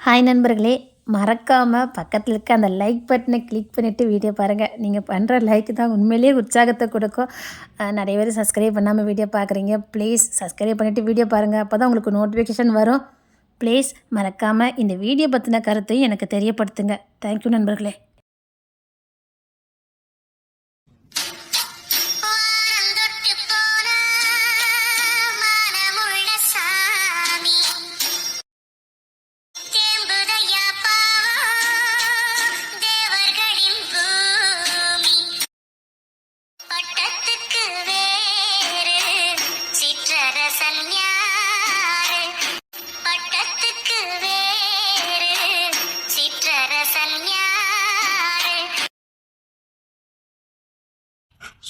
Hi நண்பர்களே, மறக்காமல் பக்கத்தில் இருக்க அந்த லைக் பட்டனை கிளிக் பண்ணிவிட்டு வீடியோ பாருங்கள். நீங்கள் பண்ணுற லைக் தான் உண்மையிலேயே உற்சாகத்தை கொடுக்கும். நிறைய பேர் சப்ஸ்கிரைப் பண்ணாமல் வீடியோ பார்க்குறீங்க. ப்ளீஸ் சப்ஸ்கிரைப் பண்ணிவிட்டு வீடியோ பாருங்கள். அப்போ தான் உங்களுக்கு நோட்டிஃபிகேஷன் வரும். ப்ளீஸ் மறக்காமல் இந்த வீடியோ பற்றின கருத்தையும் எனக்கு தெரியப்படுத்துங்க. தேங்க்யூ நண்பர்களே.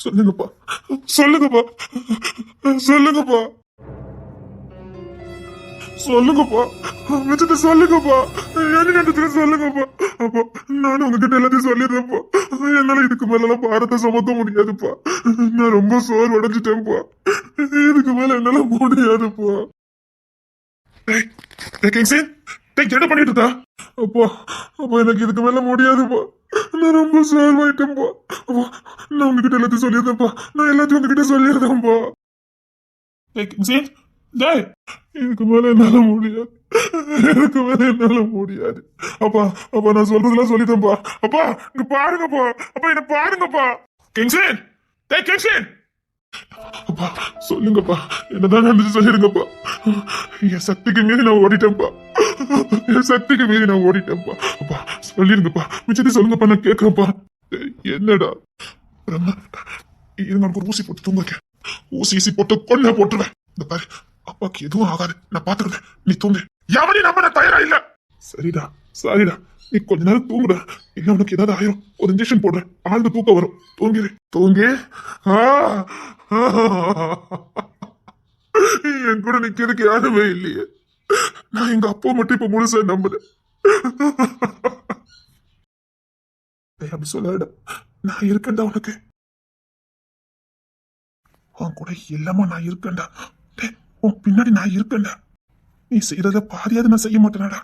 சொல்லுங்கப்பா, சொல்லுங்கப்பா, சொல்லுங்கப்பா, சொல்லுங்கப்பா, மிச்சத்தை சொல்லுங்கப்பா, என்ன சொல்லுங்கப்பா. அப்பா, நானும் உங்ககிட்ட எல்லாத்தையும் சொல்லிடுறேன்ப்பா. என்னால இதுக்கு மேல பாரத்தை சுமத்த முடியாதுப்பா. நான் ரொம்ப சோர்வடைஞ்சிட்டேன்ப்பா. இதுக்கு மேல என்னால முடியாதுப்பா. என்ன பண்ணிட்டு இருக்கா? அப்பா, அப்பா, எனக்கு இதுக்கு மேல முடியாதுப்பா. நான் ரொம்ப சோர்வாயிட்டேன்ப்பா. அப்பா, நான் உங்ககிட்ட எல்லாத்தையும் சொல்லிடுறேன்ப்பா. நான் எல்லாத்தையும் உங்ககிட்ட சொல்லிடுறேன்ப்பா. இதுக்கு மேல என்னால முடியாது. இதுக்கு மேல என்னால முடியாது. அப்பா, அப்பா, நான் சொல்றதெல்லாம் சொல்லிட்டேன்ப்பா. அப்பா, இங்க பாருங்கப்பா. அப்பா, என்ன பாருங்கப்பா. கிங்ஸ்லேன், கிங்ஸ்லேன். அப்பா, சொல்லுங்கப்பா. என்னதான் நடந்துச்சு சொல்லிடுங்கப்பா. என் சக்திக்கு மீறி நான் ஓடிட்டேன்ப்பா. என் சக்திக்கு மீறி நான் ஓடிட்டேன்ப்பா. அப்பா, சொல்லிருங்கப்பா. மிச்சத்தை சொல்லுங்கப்பா, நான் கேட்கறேன்ப்பா. என்னடா இருங்க, ஒரு ஊசி போட்டு தூங்க. ஊசி போட்டு கொன்ன போட்டுருவேன். இந்த பாரு, அப்பாக்கு எதுவும் ஆகாது, நான் பாத்துக்கிறேன். நீ தூங்கு. எவனையும் நம்ப தயாரா இல்ல. சரிடா, சரிடா, நீ கொஞ்ச நேரம் தூங்குற. இல்ல உனக்கு ஏதாவது ஆயிரும். ஒரு இன்ஜெக்ஷன் போடுறேன், ஆழ்ந்து தூக்கம் வரும். தூங்கிடு, தூங்கு. என் கூட நிக்கிறதுக்கு யாருமே இல்லையே. நான் எங்க அப்பா மட்டும் இப்ப முழுசா நம்புறேன். அப்படி சொல்லாட, நான் இருக்கேன்டா உனக்கு. உன் கூட எல்லாமா நான் இருக்கேன்டா. உன் பின்னாடி நான் இருக்கேன்டா. நீ செய்யறத பாதியாவது நான் செய்ய மாட்டேனாடா.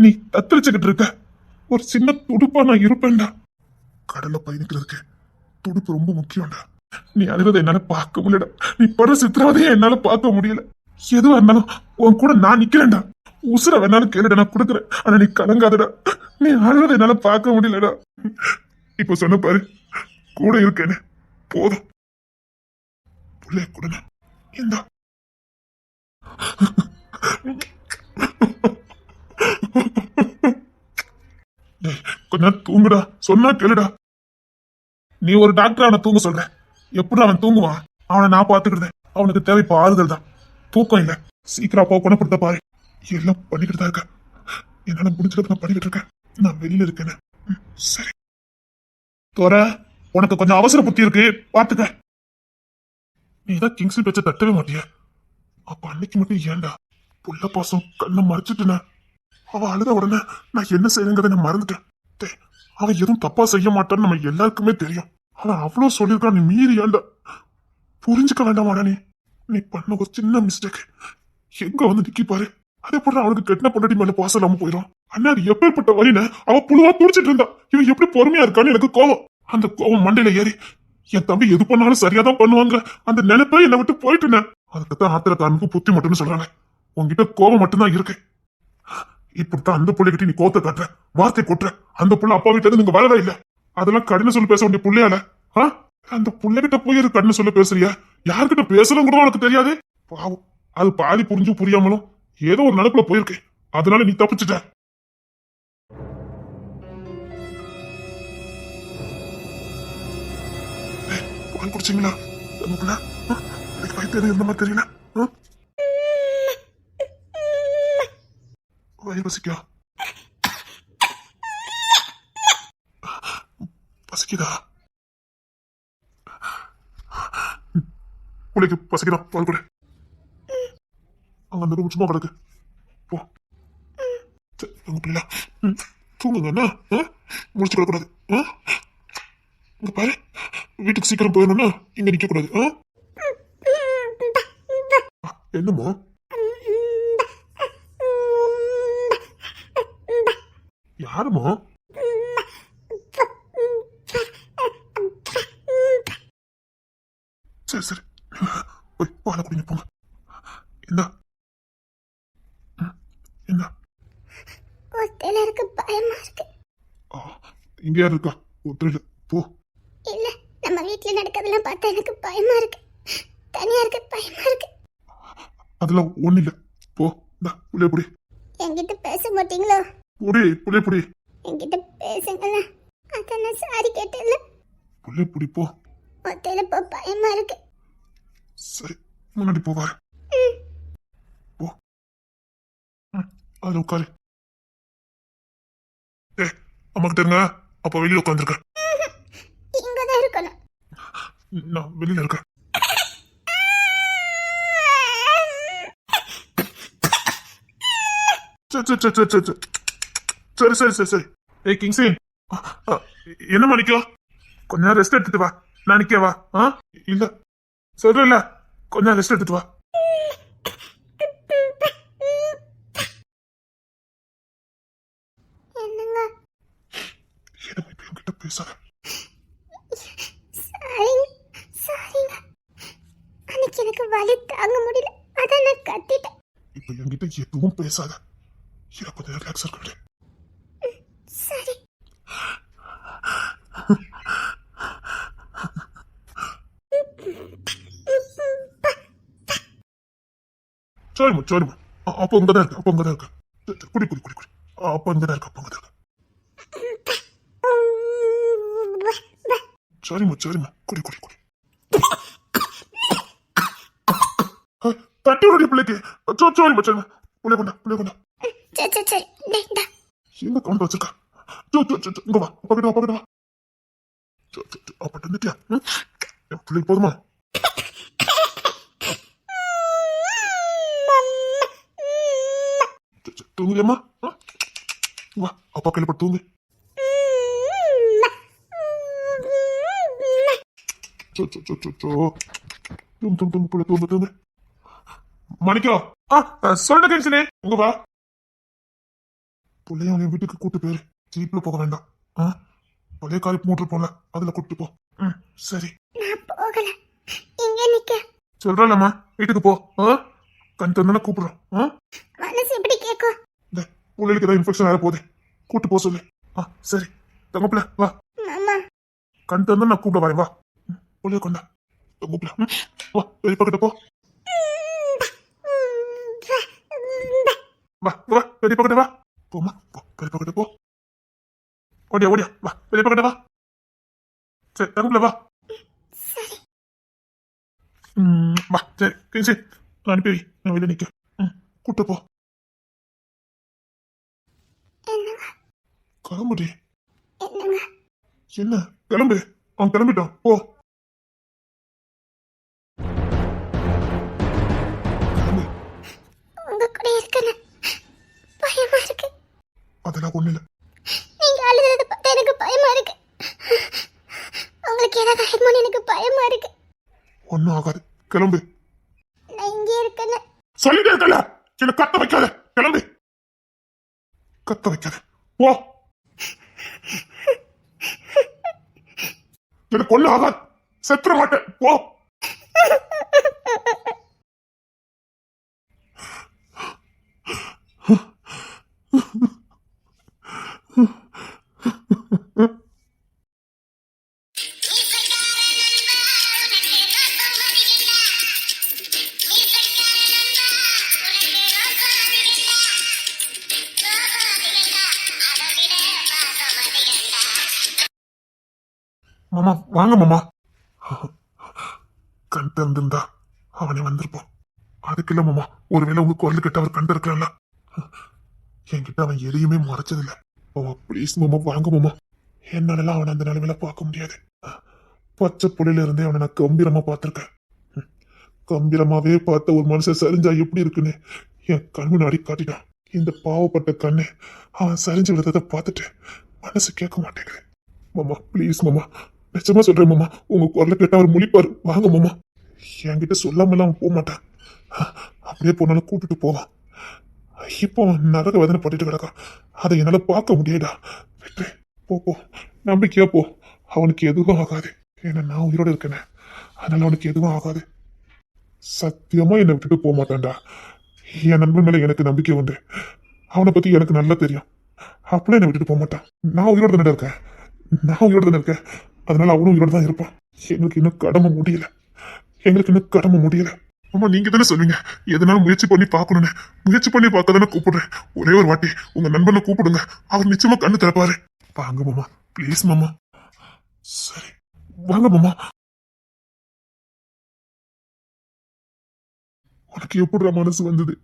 நீ தத்தளிச்சுக்கிட்டு இருக்க. ஒரு சின்ன துடுப்பா நான் இருப்பேன்டா. கடலை பயணிக்கிறதுக்கு துடுப்பு ரொம்ப முக்கியம்டா. நீ அழுவதை என்னால பார்க்க முடியல. நீ படுற சித்திரவதையை என்னால பார்க்க முடியல. எதுவா இருந்தாலும் உன் கூட நான் நிக்கிறேன்டா. உசுர வேணாலும் கேளுடா, நான் கொடுக்குறேன். ஆனா நீ கலங்காதடா. நீ அழுவதை என்னால பார்க்க முடியலடா. இப்ப சொன்ன பாரு, கூட இருக்கேன்னு போதும். புள்ளைய கொடுங்க. இந்தா. கொஞ்சம் தூங்குடா, சொன்னா கேளுடா. நீ ஒரு டாக்டர், அவனை தூங்க சொல்ற. எப்படி அவன் தூங்குவான்? அவனை நான் பாத்துக்கிட்டேன். அவனுக்கு தேவை இப்ப ஆறுதல் தான், தூக்கம் இல்ல. சீக்கிரம் அப்பா குணப்படுத்த பாரு. எல்லாம் பண்ணிக்கிட்டு தான் இருக்க. என்னால முடிஞ்சது நான் பண்ணிக்கிட்டு இருக்கேன். நான் வெளியில இருக்கேன்னு. சரி தோற, உனக்கு கொஞ்சம் அவசர புத்தி இருக்கு, பாத்துக்க. நீ தான் கிங்ஸ் பேச்ச தட்டவே மாட்டிய. அப்ப அன்னைக்கு மட்டும் ஏன்டா புள்ள பாசம் கண்ணை மறைச்சிட்டுன? அவ அழுத உடனே நான் என்ன செய்யணுங்கிறத நான் மறந்துட்டேன். அவன் எதுவும் தப்பா செய்ய மாட்டான்னு நம்ம எல்லாருக்குமே தெரியும். அவன் அவ்வளவு சொல்லியிருக்கான், நீ மீறி ஏன்டா? புரிஞ்சுக்க வேண்டாமாடா நீ? நீ பண்ண ஒரு சின்ன மிஸ்டேக் எங்க வந்து நிக்கி பாரு. அதே போல அவனுக்கு கெட்டின பொண்டாட்டி மேல பாசம் இல்லாம போயிடும். அண்ணா அது எப்பேற்பட்ட வழின அவ புழுவா துடிச்சிட்டு இருந்தா. இவன் எப்படி பொறுமையா இருக்கான்னு எனக்கு கோவம். அந்த கோவம் மண்டையில ஏறி என் தம்பி எது பண்ணாலும் சரியாதான் பண்ணுவாங்க அந்த நினைப்ப என்னை விட்டு போயிட்டு. அதுக்குத்தான் ஆத்திரக்காரனுக்கு புத்தி மட்டும்னு சொல்றாங்க. உன்கிட்ட கோவம் மட்டும்தான் இருக்கு. இப்படித்தான் அந்த பிள்ளைகிட்ட நீ கோத்த காட்டுற, வார்த்தை கொட்டுற. அந்த புள்ள அப்பா வீட்டுல நீங்க வரவே இல்ல. அதெல்லாம் கடின சொல்லி பேச வேண்டிய புள்ளையால அந்த புள்ளைகிட்ட போய் கடின சொல்ல பேசுறியா? யார்கிட்ட பேசணும் கூட உனக்கு தெரியாது. பாவம், அது பாதி புரிஞ்சு புரியாமலும் ஏதோ ஒரு நடப்புல போயிருக்கு. அதனால நீ தப்பிச்சுட்ட. பால் குடிச்சீங்களா? வயிற்று இருந்த மாதிரி தெரியல. வயிறு பசிக்கா? பசிக்குதா? உனக்கு பசிக்கிறா? பால் கூட அங்க அந்த ரூம் சும்மா கிடக்கு. போ. உங்க பிள்ளை தூங்குங்க. என்ன முடிச்சு கிடக்கூடாது. இங்க பாரு, வீட்டுக்கு சீக்கிரம் போயிடணும்னா இங்க நிக்க கூடாது. என்னமோ யாருமோ? சரி சரி, போய் பாலை குடிங்க போங்க. இந்தா இந்தா. ஒத்தையில இருக்க பயமா இருக்கு. ஆ, இங்க யார் இருக்கா? ஒத்துழைல போ. இல்ல, நம்ம வீட்டுல நடக்கிறதெல்லாம் பார்த்தா எனக்கு பயமா இருக்கு. தனியா இருக்க பயமா இருக்கு. அதெல்லாம் ஒண்ணு இல்ல, போ. இந்தா புளிய புடி. என்கிட்ட பேச மாட்டீங்களோ? புடி புளிய புடி. என்கிட்ட பேசுங்கள. அதான் நான் சாரி கேட்டேன்ல. புளிய புடி போ. ஒத்தையில போ, பயமா இருக்கு. சரி, முன்னாடி போவாரு. போ. அதுல உட்காரு. ஏ, அம்மா கிட்ட இருங்க. அப்ப வெளியில உட்காந்துருக்க. இங்கதான் இருக்கணும். நான் வெளியில இருக்கேன். சரி சரி சரி சரி சரி சரி சரி சரி. ஏய் கிங்ஸின், என்ன மணிக்கோ? கொஞ்ச நேரம் ரெஸ்ட் எடுத்துட்டு வா. நான் நிக்கவா? இல்ல சொல்றேன்ல, கொஞ்ச நேரம் ரெஸ்ட் எடுத்துட்டு வா. என்னங்க? என்ன இப்ப என்கிட்ட பேசாத. சாரிங்க, சாரிங்க. அன்னைக்கு எனக்கு வலி தாங்க முடியல, அதான் நான் கத்திட்டேன். இப்ப என்கிட்ட எதுவும் பேசாத. இதை கொஞ்ச நேரம் ரிலாக்ஸ் இருக்க விடு. சரி. சரிம்மா சரிம்மா. அப்போ இங்கதான் இருக்கு, அப்போ இங்கதான் இருக்கு. குடி குடி குடி குடி. அப்போ இங்கதான் இருக்கு, அப்போ இங்கதான் இருக்கு. சரிம்மா சரிம்மா, குடி குடி குடி. தட்டி விடுடி பிள்ளைக்கு. சரிம்மா சரிம்மா. புள்ளைய கொண்டா, புள்ளைய கொண்டா. சரி சரி சரி, டேண்டா. எங்க கவுண்ட் வச்சிருக்கா? இங்க வா, அப்பா கிட்ட வா, அப்பா கிட்ட வா. அப்பா வந்துட்டியா? என் பிள்ளைக்கு போதுமா? தூங்குறியம்மா? வா, அப்பா கையில போட்டு தூங்கு. தூங்கு தூங்கு தூங்கு, பிள்ளை தூங்கு தூங்கு. மணிக்கோ, சொல்லுங்க கிங்ஸ்லி, இங்க வா. பிள்ளைய அவன் வீட்டுக்கு கூட்டு போயிரு. ஜீப்ல போக வேண்டாம். பழைய காரி மூட்டு போல, அதுல கூட்டு போ. சரி. நான் போகல, இங்க நிக்க. சொல்றேன்லம்மா, வீட்டுக்கு போ. கண் தந்தானே கூப்பிடுறோம். மனசு எப்படி கேட்கும்? பிள்ளைக்கு ஏதாவது இன்ஃபெக்ஷன் ஆக போகுது, கூட்டு போ சொல்லு. சரி தங்கப்பிள்ள வா. மாமா, கண் தந்தா நான் கூப்பிட வரேன், வா. பிள்ளைய கொண்டா தங்கப்பிள்ள. வா, வெளி பக்கத்து போ. வா வா, வெளி பக்கத்து வா. போமா, போ, வெளி பக்கத்து போ. ஓடியா ஓடியா, வா, வெளி பக்கத்து வா. சரி தங்கப்பிள்ள வா. சரி. வா, சரி கிங்ஸி, அனுப்பி வை, நான் வெளியே நிக்க. கூட்டு போ. என்னங்க? கிளம்புடி. என்னங்க? என்ன கிளம்பு, அவன் கிளம்பிட்டான், போ. கிளம்பு. உங்க கூட இருக்கணும், பயமா இருக்கு. அதெல்லாம் ஒண்ணு இல்ல. நீங்க அழுதுறத பார்த்தா எனக்கு பயமா இருக்கு. உங்களுக்கு ஏதாவது ஆயிடுமோன்னு எனக்கு பயமா இருக்கு. ஒன்னும் ஆகாது, கிளம்பு. நான் இங்கே இருக்கேன்னு. சொல்லிட்டே இருக்கல, என்ன கத்த வைக்காத, கிளம்பு. கத்த வைக்காத, போ. எனக்கு ஒன்னும் ஆகாது, செத்துற மாட்டேன், போ. மாமா வாங்க மாமா. கண் திறந்திருந்தா அவனே வந்திருப்பான். அதுக்கு இல்ல மாமா, ஒருவேளை உங்க குரல் கிட்ட அவர் கண்டு இருக்கலாம்ல. என்கிட்ட அவன் எதையுமே மறைச்சதில்ல. மாமா ப்ளீஸ் மாமா, வாங்க மாமா. என்னாலலாம் அவனை அந்த நிலைமையில பார்க்க முடியாது. பச்சை புள்ளையில இருந்தே அவனை நான் கம்பீரமா பார்த்திருக்கேன். கம்பீரமாவே பார்த்த ஒரு மனுஷன் சரிஞ்சா எப்படி இருக்குன்னு என் கண் முன்னாடி காட்டிட்டான். இந்த பாவப்பட்ட கண்ணு அவன் சரிஞ்சு விழுறத பார்த்துட்டு மனசு கேட்க மாட்டேங்குது. மாமா ப்ளீஸ் மாமா, நிச்சயமா சொல்றேன் மாமா, உங்க குரலை கேட்டா அவர் முழிப்பாரு. வாங்க மாமா. என்கிட்ட சொல்லாமலாம் அவன் போக மாட்டான். அப்படியே போனாலும் கூப்பிட்டு போவான். இப்போ நரக வேதனை பட்டுட்டு கிடக்கா. அதை என்னால பார்க்க முடியாதா. வெற்றி, போ போ, நம்பிக்கையா போ. அவனுக்கு எதுவும் ஆகாது. ஏன்னா நான் உயிரோட இருக்கேனே, அதனால அவனுக்கு எதுவும் ஆகாது. சத்தியமா என்னை விட்டுட்டு போக மாட்டான்டா. என் நண்பன் மேல எனக்கு நம்பிக்கை உண்டு. அவனை பத்தி எனக்கு நல்லா தெரியும். அப்படியே என்னை விட்டுட்டு போக மாட்டான். நான் உயிரோட தானே இருக்கேன். நான் உயிரோட தானே இருக்கேன். அதனால அவனும் உயிரோட தான் இருப்பான். எங்களுக்கு இன்னும் கடமை முடியல. எங்களுக்கு இன்னும் கடமை முடியல. ஆமா, நீங்க தானே சொன்னீங்க எதனாலும் முயற்சி பண்ணி பார்க்கணும்னு. முயற்சி பண்ணி பார்க்க தானே கூப்பிடுறேன். ஒரே ஒரு வாட்டி உங்க நண்பனை கூப்பிடுங்க. அவர் நிச்சயமா கண்ணு திறப்பாரு. வாங்க மாமா, ப்ளீஸ் மாமா. சரி, வாங்க மாமா. உனக்கு எப்படிடா மனசு வந்தது?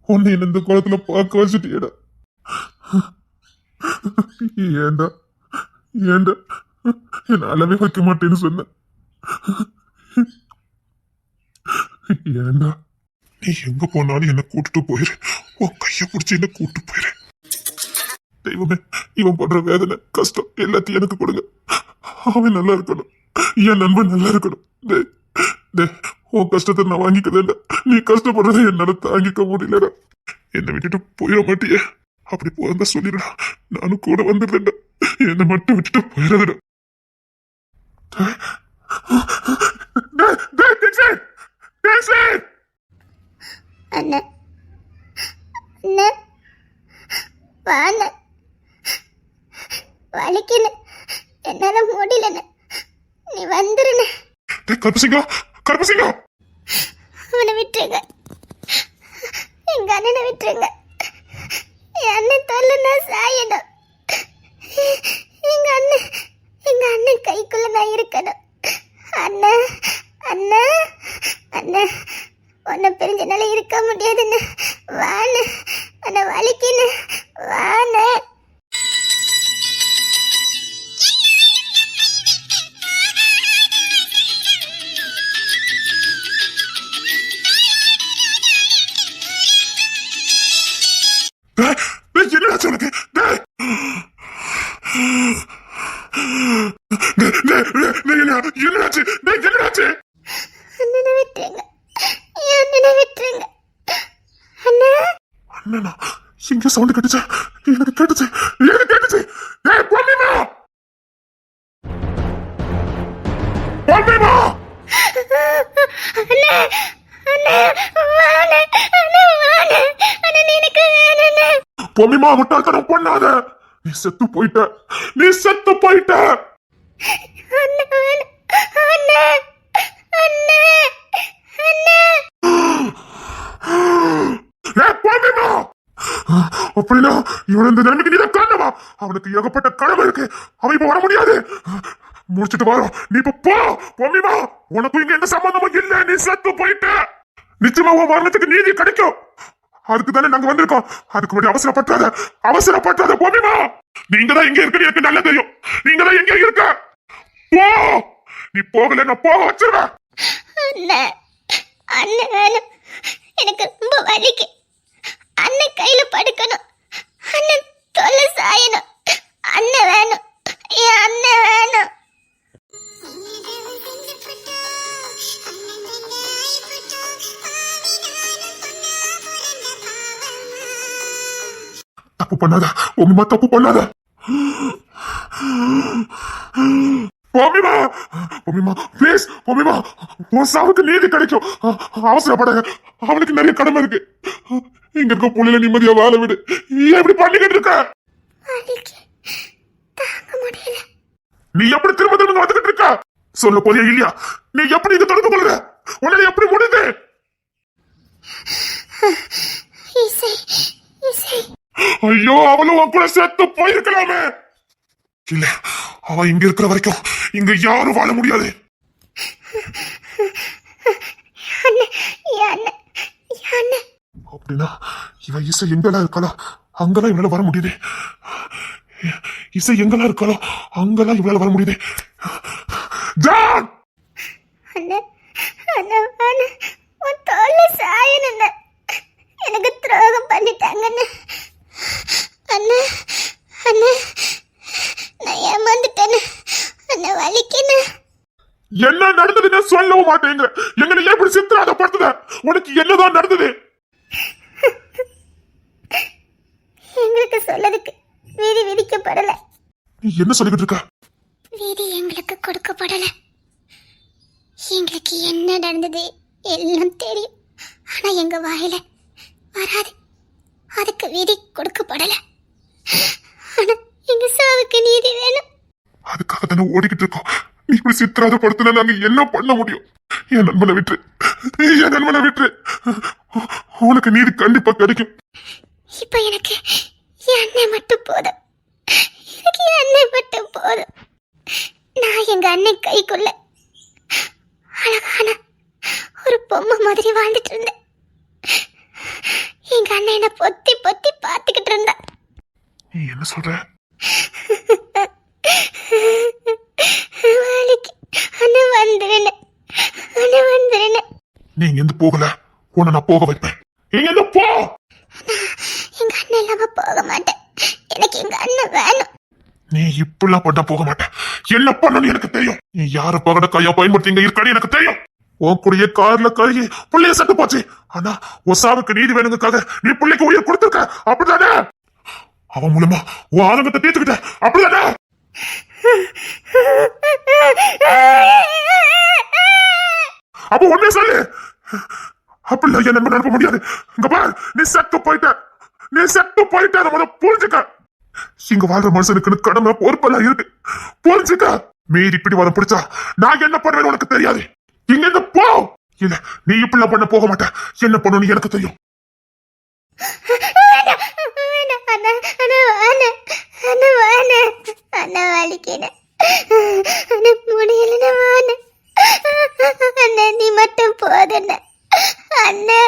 உன்னை என்ன இந்த குளத்துல பார்க்க வச்சுட்டியடா. ஏண்டா ஏண்டா என்ன அளவே வைக்க மாட்டேன்னு சொன்ன? ஏண்டா நீ எங்க போனாலும் என்ன கூட்டிட்டு போயிரு. உன் கைய பிடிச்சி என்ன கூட்டிட்டு போயிரு. தெய்வமே, இவன் படுற வேதனை கஷ்டம் எல்லாத்தையும் எனக்கு கொடுங்க. அவன் நல்லா இருக்கணும். என் நண்பன் நல்லா இருக்கணும். உன் கஷ்டத்தை நான் வாங்கிக்கிறேன்டா. நீ கஷ்டப்படுறதை என்னால தாங்கிக்க முடியலடா. என்னை விட்டுட்டு போயிட மாட்டிய. அப்படி போறதா சொல்லிடுடா. நானும் கூட வந்துடுறேன்டா. என்னை மட்டும் விட்டுட்டு போயிடாதடா. அண்ணா அண்ணா வாண்ண, வலிக்குன்னு என்னால முடியலண்ண. நீ வந்துருண்ண. கருப்பசிங்கம், கருப்பசிங்கம், அவனை விட்டுருங்க. எங்க அண்ணனை விட்டுருங்க. என் அண்ணன் தொல்லைன்னா சாயணும். எங்க அண்ணன் கைக்குள்ள நான் இருக்கணும். அண்ணா அண்ணா அண்ணா, உன்னை பிரிஞ்சனால இருக்க முடியாதுன்னு வாண்ண. அண்ணா வலிக்குன்னு வாண்ண. என்னாச்சு உனக்கு? என்னாச்சு? என்னாச்சு? அண்ணனை விட்டுருங்க. என் அண்ணனை விட்டுருங்க. அண்ணா அண்ணனா? எங்க சவுண்ட் கேட்டுச்சு? எனக்கு கேட்டுச்சு, எனக்கு கேட்டுச்சு. பொன்னிமா, பொன்னிமா. அண்ணா அண்ணா வாண்ண. அண்ணா வாண்ண. அண்ணா நீ எனக்கு வேணுண்ணே. பொன்னிமா, முட்டாள்தனம் பண்ணாத. நீ செத்து போயிட்ட. நீ செத்து போயிட்ட. அண்ணா வேணும். அண்ணா அண்ணா அண்ணா. பொன்னிமா, அப்படின்னா இவன் இந்த நிலைமைக்கு நீதான் காரணமா? அவனுக்கு ஏகப்பட்ட கடமை இருக்கு. அவன் இப்ப வர முடியாது. முடிச்சிட்டு வரோம். நீ இப்ப போ. பொன்னிமா, உனக்கு இங்க எந்த சம்பந்தமும் இல்ல. நீ செத்து போயிட்ட. நிச்சயமா உன் மரணத்துக்கு நீதி கிடைக்கும். அதுக்கு தானே நாங்க வந்திருக்கோம். அதுக்கு முன்னாடி அவசரப்பட்டாத, அவசரப்பட்டாத. பொன்னிமா, நீங்க தான் இங்க இருக்க எனக்கு நல்லா தெரியும். நீங்க தான் எங்க இருக்க. போ. நீ போகல, நான் போக வச்சிருவேன். அண்ணா அண்ணா வேணும். எனக்கு ரொம்ப வலிக்கு. அண்ணன் கையில படுக்கணும். அண்ணன் தொலை சாயணும். அண்ணன் வேணும். என் அண்ணன் வேணும். தப்பு பண்ணாத உமா, தப்பு பண்ணாத. பொன்னிமா, பொன்னிமா, ப்ளீஸ். பொன்னிமா, உன் சாவுக்கு நீதி கிடைக்கும். அவசரப்பட. அவனுக்கு நிறைய கடமை இருக்கு. இங்க இருக்க புள்ளையில நிம்மதியா வாழ விடு. ஏன் இப்படி பண்ணிக்கிட்டு இருக்க? வலிக்கு தாங்க முடியல. நீ எப்படி திரும்ப திரும்ப வந்துகிட்டு இருக்க? சொல்ல போறியா இல்லையா? நீ எப்படி இங்க தொடர்பு கொள்ற? உன்னை எப்படி முடியுது? இசை இசை. ஐயோ, அவளும் உன் கூட சேர்த்து போயிருக்கலாமே. இல்ல, அவ இங்க இருக்கிற வரைக்கும் இங்க யாரும் வாழ முடியாது. அப்படின்னா இவ இசை எங்கெல்லாம் இருக்காளோ அங்கெல்லாம் இவளால வர முடியுது. இசை எங்கெல்லாம் இருக்காளோ அங்கெல்லாம் இவளால வர முடியுது. ஜான், எனக்கு துரோகம் பண்ணிட்டாங்கன்னு அண்ணா. அண்ணா நான் ஏமாந்துட்டேன்னு. அண்ணா வலிக்குன்னு. என்ன நடந்ததுன்னு சொல்லவும் மாட்டேங்கிற. எங்களை எப்படி சித்திராத படுத்துத? உனக்கு என்னதான் நடந்தது? சொல்லதுக்கு விதி விதிக்கப்படல. நீ என்ன சொல்லிக்கிட்டு இருக்க? விதி எங்களுக்கு கொடுக்கப்படல. எங்களுக்கு என்ன நடந்தது எல்லாம் தெரியும். ஆனா எங்க வாயில வராது. அதுக்கு விதி கொடுக்கப்படல. ஆனா எங்க சாவுக்கு நீதி வேணும். அதுக்காக தானே ஓடிக்கிட்டு இருக்கோம். நீ இப்படி சித்திராத படுத்தினா நாங்க என்ன பண்ண முடியும்? என் நண்பனை விட்டு, என் நண்பனை விட்டு, உனக்கு நீதி கண்டிப்பா கிடைக்கும். இப்ப எனக்கு என் அண்ணன் மட்டும் போதும். எனக்கு என் அண்ணன் மட்டும் போதும். நான் எங்க அண்ணன் கைக்குள்ள அழகான ஒரு பொம்மை மாதிரி வாழ்ந்துட்டு இருந்தேன். எங்க அண்ணன் என்ன பொத்தி பொத்தி பார்த்துக்கிட்டு இருந்தா. நீ என்ன சொல்ற? வேலைக்கு அண்ணன் வந்துருன்னு நீ இங்க போகல, உன்னை நான் போக வைப்பேன். இங்க போ. எங்க அண்ணன் இல்லாம போக மாட்டேன். எனக்கு எங்க அண்ணன் வேணும். நீ இப்படிலாம் பண்ண போக மாட்டேன். என்ன பண்ணணும் எனக்கு தெரியும். நீ யார பகட கையா பயன்படுத்தி இங்க இருக்கான்னு எனக்கு தெரியும். உன் கூடயே கார்ல கழுகி பிள்ளைய சட்டு போச்சு. ஆனா ஒசாவுக்கு நீதி வேணுங்கிறதுக்காக நீ பிள்ளைக்கு உயிர் கொடுத்திருக்க, அப்படிதானே? அவன் மூலமா உன் ஆதங்கத்தை தீர்த்துக்கிட்ட, அப்படிதானே? அப்ப ஒன்னே சொல்லு. அப்படிலாம் என் நண்பன் அனுப்ப முடியாது. இங்க பாரு, நீ செத்து போயிட்ட. அதை முதல்ல புரிஞ்சுக்க. இங்க வாழ்ற மனுஷனுக்கு கடமை பொறுப்பெல்லாம் இருக்கு, புரிஞ்சுக்க. மீறி இப்படி வர பிடிச்சா நான் என்ன பண்ணுவேன்னு உனக்கு தெரியாது. இங்க இருந்து போ. இல்ல நீ இப்படிலாம் பண்ண போக மாட்டேன். என்ன பண்ணணும்னு எனக்கு தெரியும். நீ மட்டும் போதுன்ன அண்ணா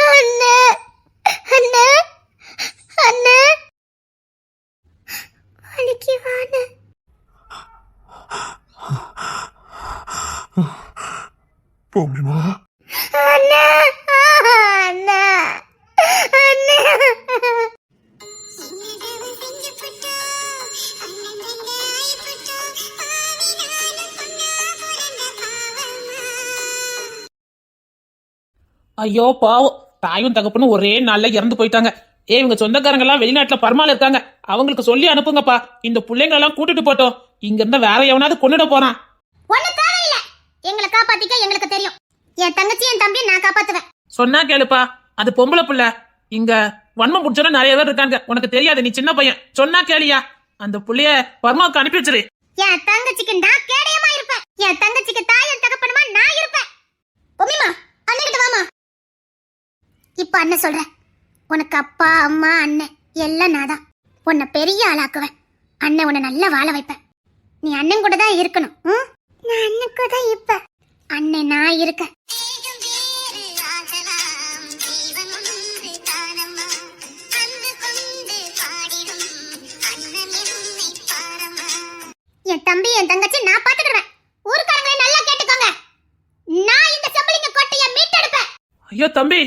அண்ணா அண்ணா அண்ணா வலிக்கு வான போமிமா. அண்ணா அண்ணா அண்ணா ஐயோ பாவம், தாயும் தகப்பனும் ஒரே நாள்ல இறந்து போயிட்டாங்க. இவங்க சொந்தக்காரங்க எல்லாம் வெளிநாட்டுல பரமால இருக்காங்க. அவங்களுக்கு சொல்லி அனுப்புங்கப்பா. இந்த பிள்ளைங்க எல்லாம் கூட்டிட்டு போட்டோம். இங்க இருந்தா வேற எவனாவது கொண்டுட போறான். ஒண்ணு தேவையில்ல. எங்களை காப்பாத்திக்க எங்களுக்கு தெரியும். என் தங்கச்சி என் தம்பி நான் காப்பாத்துவேன். சொன்னா கேளுப்பா, அது பொம்பளை புள்ள. இங்க வன்மம் முடிச்சோட நிறைய பேர் இருக்காங்க. உனக்கு தெரியாது, நீ சின்ன பையன். சொன்னா கேளியா? அந்த புள்ளைய பர்மாவுக்கு அனுப்பி வச்சிரு. என் தங்கச்சிக்கு நான் கேடயமா இருப்பேன். என் தங்கச்சிக்கு தாயும் தகப்பனுமா நான் இருப்பேன். பொம்மிமா, அண்ணன்கிட்ட வாமா. இப்ப அண்ணன் சொல்றேன், உனக்கு அப்பா அம்மா அண்ணன் எல்லாம் நான் தான். உன்னை பெரிய ஆளாக்குவேன். அண்ணன் உன்னை நல்லா வாழ வைப்பேன். நீ அண்ணன் கூட தான் இருக்கணும். நான் அண்ணன் கூட தான் இருப்பேன். அண்ணன் நான் இருக்கேன். என் தம்பி என் தங்கச்சி நான் பாத்துக்கிறேன். ஊர்க்காரங்களை நல்லா கேட்டுக்கோங்க. நான் இந்த செம்பலிங்க கோட்டையை மீட்டெடுப்பேன். ஐயோ தம்பி,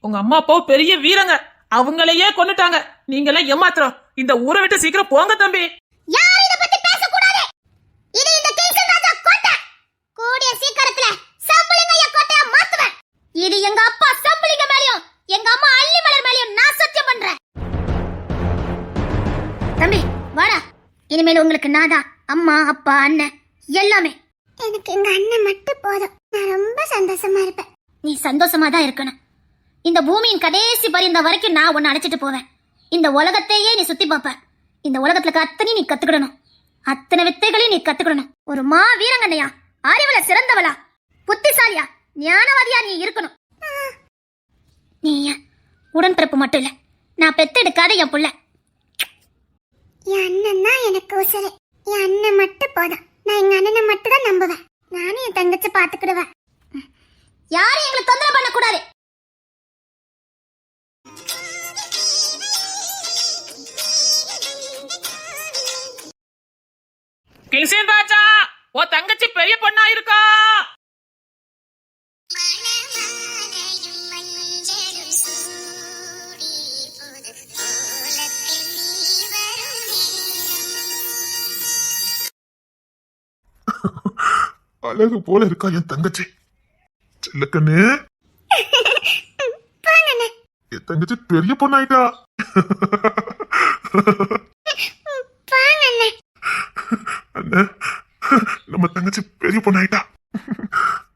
உங்க அம்மா அப்பா பெரிய வீரங்க. அவங்களையே கொன்னுட்டாங்க. நீங்க எல்லாம் ஏமாத்திரம். இந்த ஊரை விட்டு சீக்கிரம் போங்க தம்பி. யாரும் இத பத்தி பேசக்கூடாது. இது இந்த கிங்ஸ்டன் ராஜா கோட்டை. கூடிய சீக்கிரத்துல செம்பலிங்க கோட்டையை மாத்துவேன். இது எங்க அப்பா செம்பலிங்க மேலயும் எங்க அம்மா அள்ளி மலர் மேலயும் நான் சத்தியம் பண்றேன். தம்பி வாடா. இனிமேல் உங்களுக்கு நான் தான் அம்மா அப்பா அண்ணன் எல்லாமே. எனக்கு எங்க அண்ணன் மட்டும் போதும். நான் ரொம்ப சந்தோஷமா இருப்பேன். நீ சந்தோஷமா தான் இருக்கணும். இந்த பூமியின் கடைசி பரிந்த வரைக்கும் நான் உன்னை அழைச்சிட்டு போவேன். இந்த உலகத்தையே நீ சுத்தி பார்ப்ப. இந்த உலகத்துல அத்தனை நீ கத்துக்கிடணும். அத்தனை வித்தைகளையும் நீ கத்துக்கிடணும். ஒரு மா வீரங்கண்ணையா, அறிவுல சிறந்தவளா, புத்திசாலியா, ஞானவாதியா நீ இருக்கணும். நீ உடன்பிறப்பு மட்டும் இல்ல, நான் பெத்தெடுக்காத என் புள்ள. என் அண்ணன் தான் எனக்கு உசரு. என் அண்ணன் மட்டும் போதும். நான் எங்க அண்ணனை மட்டும் தான் நம்புவேன். நானும் என் தங்கச்சி பாத்துக்கிடுவேன். யாரும் எங்களை தொந்தரவு பண்ணக்கூடாது. கிங்ஸ்டன் ராஜா, உன் தங்கச்சி பெரிய பொண்ணா இருக்கா. அழகு போல இருக்கா என் தங்கச்சி. செல்லக்கண்ணு, என் தங்கச்சி பெரிய பொண்ணாயிட்டா. வாங்க அண்ணே. அண்ணே, நம்ம தங்கச்சி பெரிய பொண்ணாயிட்டா.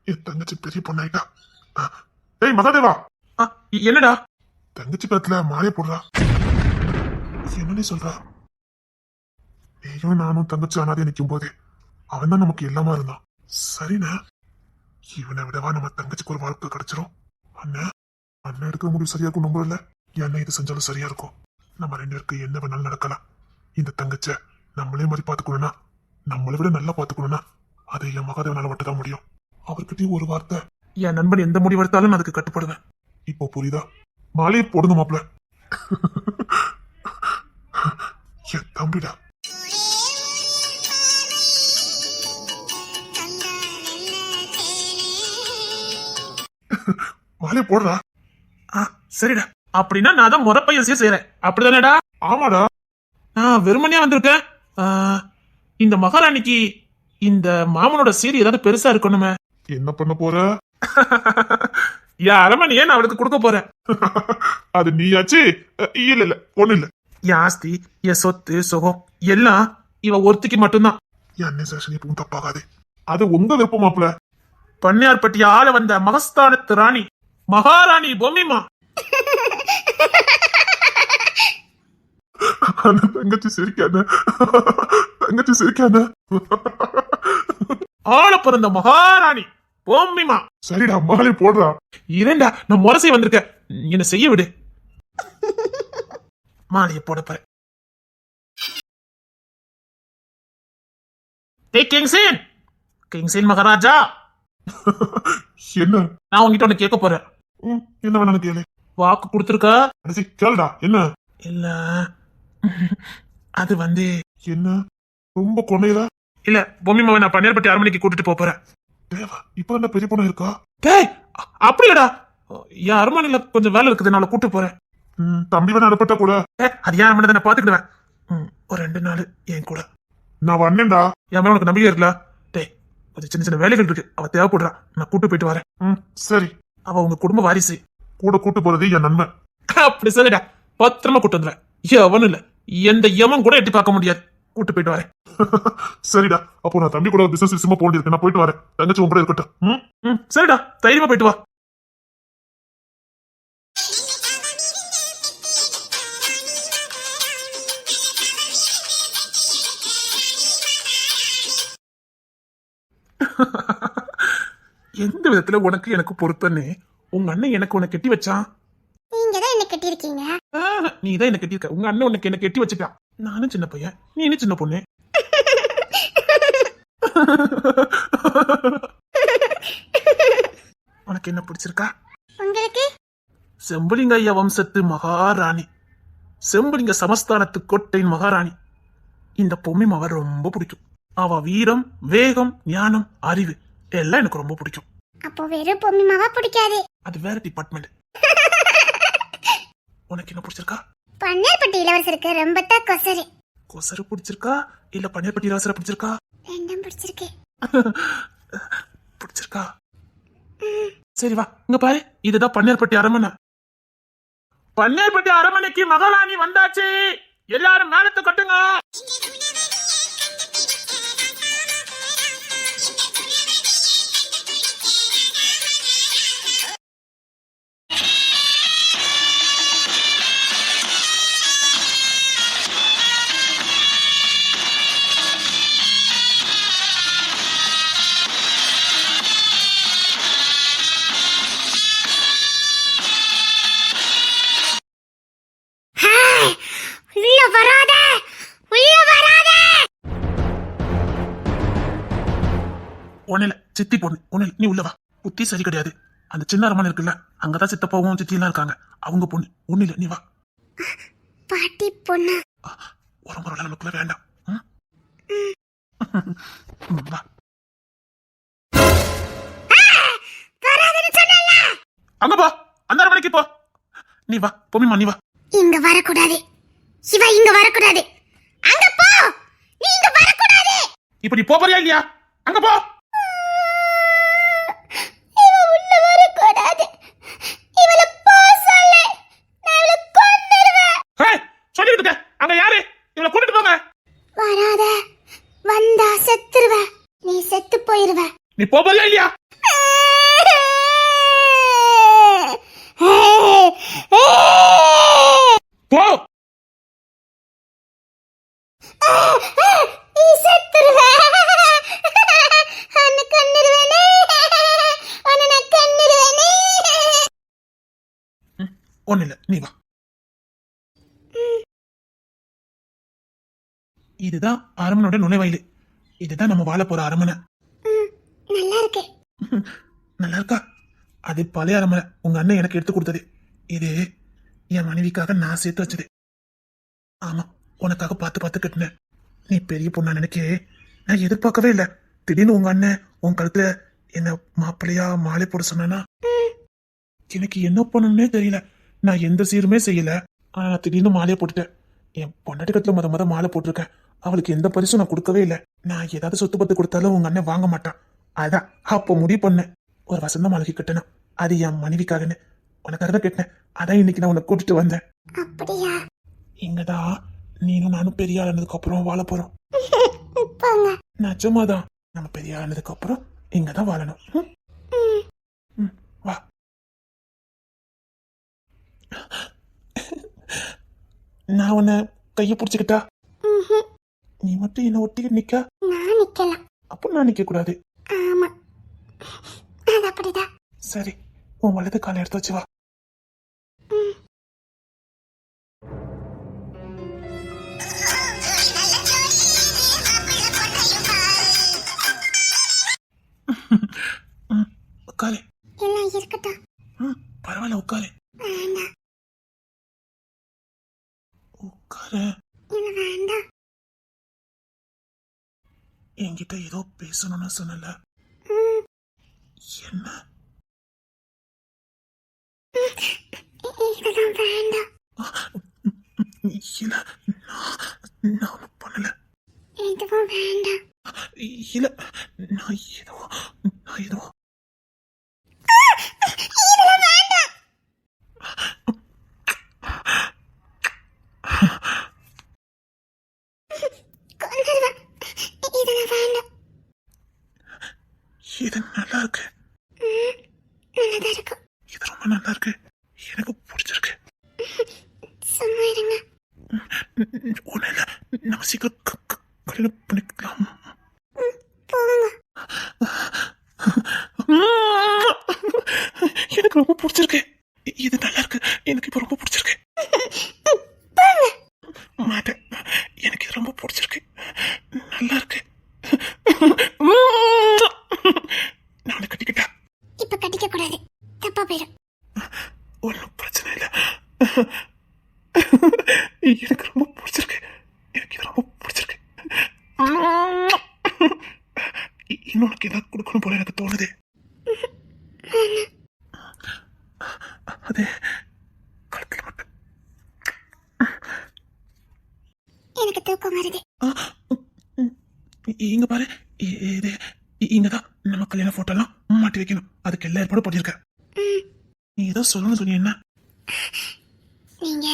என் தங்கச்சி பெரிய பொண்ணாயிட்டா. ஏய் மகாதேவா, என்னடா? தங்கச்சி கத்துல மாலையை போடுறா. என்னன்னு சொல்றா? நீயும் நானும் தங்கச்சி அனாதை நிற்கும் போதே அவன் தான் நமக்கு எல்லாமா இருந்தான். சரிண்ணா, இவனை விடவா நம்ம தங்கச்சிக்கு ஒரு வாழ்க்கை கிடைச்சிரும்? அண்ணன் அண்ணன் எடுக்கிற முடிவு சரியா இருக்கும் நம்புறல. என்ன இது செஞ்சாலும் சரியா இருக்கும். நம்ம 2 பேருக்கு என்ன வேணாலும் நடக்கலாம். இந்த தங்கச்ச நம்மளே மாதிரி பாத்துக்கணும்னா, நம்மளை விட நல்லா பாத்துக்கணும்னா அதை என் மகாதேவனால மட்டும்தான் முடியும். அவர்கிட்டயும் ஒரு வார்த்தை, என் நண்பன் எந்த முடிவு எடுத்தாலும் நான் அதுக்கு கட்டுப்படுவேன். இப்போ புரியுதா? மாலையை போடுங்க மாப்ள. என் தம்பிடா. மாலையை போடுறா. சரிடா, அப்படின்னா நான் தான் முறப்பையசிய செய்யறேன். அப்படிதானடா? ஆமாடா. நான் வெறுமனையா வந்திருக்கேன். இந்த மகாராணிக்கு இந்த மாமனோட சீரி ஏதாவது பெருசா இருக்கணுமே. என்ன பண்ண போற? என் அரமனையே நான் அவளுக்கு கொடுக்க போறேன். அது நீயாச்சு? இல்ல இல்ல, ஒண்ணு இல்ல. என் ஆஸ்தி, என் சொத்து சுகம் எல்லாம் இவ ஒருத்திக்கு மட்டும்தான். என்ன சேஷன் எப்பவும் தப்பாகாது. அது உங்க விருப்பம் மாப்ள. பண்ணையார்பட்டி ஆள வந்த மகஸ்தானத்து ராணி மகாராணி பொம்மிமா. தங்கச்சி சிரிக்காத, தங்கச்சி சிரிக்காத. ஆள பிறந்த மகாராணி பொம்மிமா. சரிடா, மாலை போடுறா. இரண்டா, நான் முரசை வந்திருக்கேன். என்ன செய்ய விடு. மாலையை போட போறேன். கிங்ஸின், கிங்ஸின் மகாராஜா, என்ன? நான் உங்ககிட்ட ஒண்ணு கேட்க போறேன். என்ன வேணாலும் கேளு. வாக்கு கொடுத்துருக்கா? கடைசி கேளுடா. என்ன? இல்ல அது வந்து என்ன ரொம்ப கொண்டையில? இல்ல, பொம்மிமாவை நான் பண்ணையார்பட்டி அரண்மனைக்கு கூட்டிட்டு போறேன். தேவா, இப்ப என்ன பெரிய பொண்ணு இருக்கா? டேய், அப்படியாடா? என் அரண்மனையில கொஞ்சம் வேலை இருக்குது, நான் கூட்டு போறேன். தம்பி வேணா அனுப்பட்ட கூட. அது என் அரண்மனை, நான் பாத்துக்கிடுவேன். ஒரு 2 நாள் என் கூட. நான் வந்தேன்டா. என் மேல உனக்கு நம்பிக்கை இருக்குல்ல? டேய், கொஞ்சம் சின்ன சின்ன வேலைகள் இருக்கு, அவ தேவைப்படுறா, நான் கூட்டு போயிட்டு வரேன். சரி. அவ உங்க குடும்ப வாரிசு. கூட கூட்டு போறது என் நன்மை. அப்படி சொல்லிடா, பத்திரமா கூட்டு வந்துடுறேன். எவனும் இல்ல, எந்த யமன் கூட எட்டி பார்க்க முடியாது. கூட்டு போயிட்டு வரேன். சரிடா, அப்போ நான் தம்பி கூட பிசினஸ் விஷயமா போண்டிருக்கேன். நான் போயிட்டு வரேன். தங்கச்சி உன் கூட இருக்கட்டும். சரிடா, தைரியமா போயிட்டு வா. எந்த விதத்துல உனக்கு எனக்கு பொறுத்தன்னு உங்க அண்ணன் எனக்கு உன்னை கெட்டி வச்சான். நீங்க தான் என்ன கட்டியிருக்கீங்க. நீ தான் என்ன கட்டியிருக்க. உங்க அண்ணன் உனக்கு என்ன கெட்டி வச்சுட்டான். நானும் சின்ன பையன், நீனும் சின்ன பொண்ணு. உனக்கு என்ன பிடிச்சிருக்கா? உங்களுக்கு? செம்புலிங்க ஐயா வம்சத்து மகாராணி, செம்புலிங்க சமஸ்தானத்து கோட்டையின் மகாராணி இந்த பொம்மிமாவை ரொம்ப பிடிக்கும். அவ வீரம், வேகம், ஞானம், அறிவு எல்லாம் எனக்கு ரொம்ப பிடிக்கும். அப்போ வெறும் பொம்மிமாவா பிடிக்காது? அது வேற டிபார்ட்மெண்ட். உனக்கு என்ன பிடிச்சிருக்கா? பண்ணையார்பட்டி இளவரசருக்கு ரொம்ப தான் கொசரு. கொசரு பிடிச்சிருக்கா இல்ல பண்ணையார்பட்டி இளவரசரை பிடிச்சிருக்கா? ரெண்டும் பிடிச்சிருக்கு. பிடிச்சிருக்கா? சரி வா, இங்க பாரு, இதுதான் பண்ணையார்பட்டி அரண்மனை. பண்ணையார்பட்டி அரண்மனைக்கு மகாராணி வந்தாச்சு. எல்லாரும் மேலத்தை கட்டுங்க. உள்ள வராத, உள்ள வராத. ஒன்னில சித்தி பொண்ணு, ஒன்னில நீ உள்ளவா. புத்தி சரி கிடையாது. அந்த சின்ன அரண்மனை இருக்குல்ல, அங்கதான் சித்தப்பாவும் சித்தி எல்லாம் இருக்காங்க. அவங்க பொண்ணு, ஒன்னில நீ வா. பாட்டி பொண்ணு. உரம்புற நமக்குள்ள வேண்டாம். வா. வராதன்னு சொன்னல. அங்க போ, அந்த அரண்மனைக்கு போ. நீ வா பொம்மிமா, நீ வா. இங்க வரக்கூடாது. இவ இங்க வரக்கூடாது. அங்க போ. நீ இங்க வரக்கூடாது. இப்ப நீ போறியா இல்லையா? அங்க போ. இவ உள்ள வரக்கூடாது. இவள போ சொல்லு. நான் இவள கொன்னுடுவேன். சொல்லிட்டு இருக்க. அங்க யாரு? நீ போறியா இல்லையா? போ. ஒண்ணு இல்ல, நீ வா. இதுதான் அரமனோட நுழைவாயிலு. இதுதான் நம்ம வாழ போற அரமனை. நல்லா இருக்கு. நல்லா இருக்கா? அது பழைய அரமனை, உங்க அண்ணன் எனக்கு எடுத்து கொடுத்தது. இது என் மனைவிக்காக நான் சேர்த்து வச்சது. ஆமா, உனக்காக பார்த்து பார்த்து கட்டினேன். நீ பெரிய பொண்ணா நினைக்கே நான் எதிர்பார்க்கவே இல்லை. திடீர்னு உங்க அண்ணன் உன் கழுத்துல என்ன மாப்பிள்ளையா மாலை போட சொன்னா எனக்கு என்ன பண்ணணும்னே தெரியல. நான் எந்த சீருமே செய்யல. ஆனா நான் திடீர்னு மாலையை போட்டுட்டேன். என் பொண்டாட்டி கத்துல முத மாலை போட்டிருக்கேன். அவளுக்கு எந்த பரிசும் நான் கொடுக்கவே இல்லை. நான் ஏதாவது சொத்து பத்து கொடுத்தாலும் உங்க அண்ணன் வாங்க மாட்டான். அதான் அப்போ முடிவு பண்ணேன், ஒரு வசந்த மாலைக்கு கட்டணும். அது என் மனைவிக்காகன்னு உனக்காக தான் கட்டினேன். அதான் இன்னைக்கு நான் உன்னை கூட்டிட்டு வந்தேன். அப்படியா? இங்கதான் நீனும் நானும் பெரிய ஆனதுக்கு அப்புறம் வாழ போறோம். போங்க. நிஜமாதான், நம்ம பெரிய ஆனதுக்கு அப்புறம் இங்கதான் வாழணும். வா. நான் உன்னை கைய புடிச்சுக்கிட்டா நீ மட்டும் என்ன ஒட்டிக்கிட்டு நிக்க? நான் நிக்கலாம். அப்ப நான் நிக்க கூடாது. ஆமா, அது அப்படிதான். சரி, உன் வலது காலை எடுத்து வச்சு வா. உட்காரு. எல்லாம் இருக்கட்டும். பரவாயில்ல, உட்காரு. வேண்டாம். உட்காரு. இல்ல வேண்டாம். என்கிட்ட ஏதோ பேசணும்னு சொன்னல, என்ன? இதெல்லாம் வேண்டாம். இல்ல, நான் ஒன்றும் பண்ணல. எதுவும் வேண்டாம். இல்ல, நான் ஏதோ இதெல்லாம் வேண்டாம். கொன்னுடுவேன். இதெல்லாம் வேண்டாம். இது நல்லா இருக்கு. நல்லதா இருக்கும். இது ரொம்ப நல்லா இருக்கு. எனக்கு பிடிச்சிருக்கு. சும்மா இருங்க. ஒண்ணு இல்ல, நம்ம சீக்கிரம் கல்யாணம் பண்ணிக்கலாம். போங்க. எனக்கு ரொம்ப பிடிச்சிருக்கு. இது நல்லா இருக்கு. எனக்கு இப்ப ரொம்ப பிடிச்சிருக்கு. மாட்டேன், எனக்கு இது ரொம்ப பிடிச்சிருக்கு. நல்லா இருக்கு. நான் கட்டிக்கிட்டா? இப்ப கட்டிக்க கூடாது, தப்பா போயிடும். ஒன்னும் பிரச்சனை இல்ல. எனக்கு ரொம்ப பிடிச்சிருக்கு. எனக்கு இது ரொம்ப பிடிச்சிருக்கு. இன்னொன்னு ஏதாவது கொடுக்கணும் போல எனக்கு தோணுது. அது கழுத்துல மட்டும். எனக்கு தூக்கம் வருது. இங்க பாரு, இது இங்கதான் நம்ம கல்யாண போட்டோலாம் மாட்டி வைக்கணும். அதுக்கு எல்லா ஏற்பாடும் பண்ணிருக்க. நீ ஏதோ சொல்லணும்னு சொன்னி, என்ன? நீங்க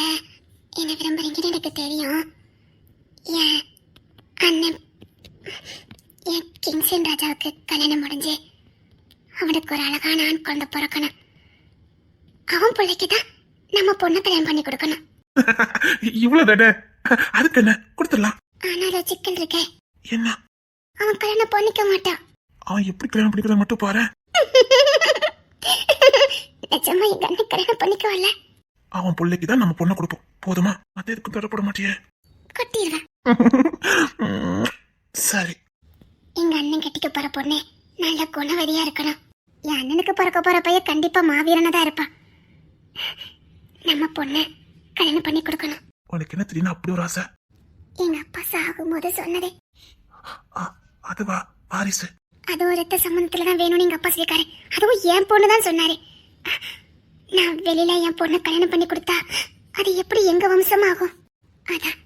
என்ன விரும்புறீங்கன்னு எனக்கு தெரியும். என் அண்ணன், என் கிங்ஸன் ராஜாவுக்கு கல்யாணம் முடிஞ்சு அவனுக்கு ஒரு அழகான ஆண் குழந்தை பிறக்கணும். அவன் பிள்ளைக்கு தான் நம்ம பொண்ணு கல்யாணம் பண்ணி கொடுக்கணும். இவ்வளவு தானே? அதுக்கு என்ன கொடுத்துடலாம். ஆனாலும் சிக்கல் இருக்கே. என்ன? அவன் கல்யாணம் பண்ணிக்க மாட்டான். அவன் எப்படி கல்யாணம் பண்ணிக்கிறத மட்டும் பாரு. நிஜமா எங்க அண்ணன் கல்யாணம் பண்ணிக்கவல்ல. அவன் பிள்ளைக்கு தான் நம்ம பொண்ணை கொடுப்போம். போதுமா? அது எதுக்கும் தரப்பட மாட்டியே. கொட்டிடுவேன். சரி. எங்க அண்ணன் கட்டிக்க போற பொண்ணு நல்ல குணவதியா இருக்கணும். என் அண்ணனுக்கு பிறக்க போற பையன் கண்டிப்பா மாவீரனா தான் இருப்பான். நம்ம பொண்ணு கல்யாணம் பண்ணி கொடுக்கணும். உனக்கு என்ன திடீர்னு அப்படி ஒரு ஆசை? எங்க அப்பா சாகும்போது சொன்னதே. அதுவா? வாரிசு? அதுவும் ரத்த சம்பந்தத்துலதான் வேணும்னு எங்க அப்பா சொல்லிருக்காரு. அதுவும் என் பொண்ணு தான் சொன்னாரு. நான் வெளியில என் பொண்ணு கல்யாணம் பண்ணி கொடுத்தா அது எப்படி எங்க வம்சமாகும்? அதான்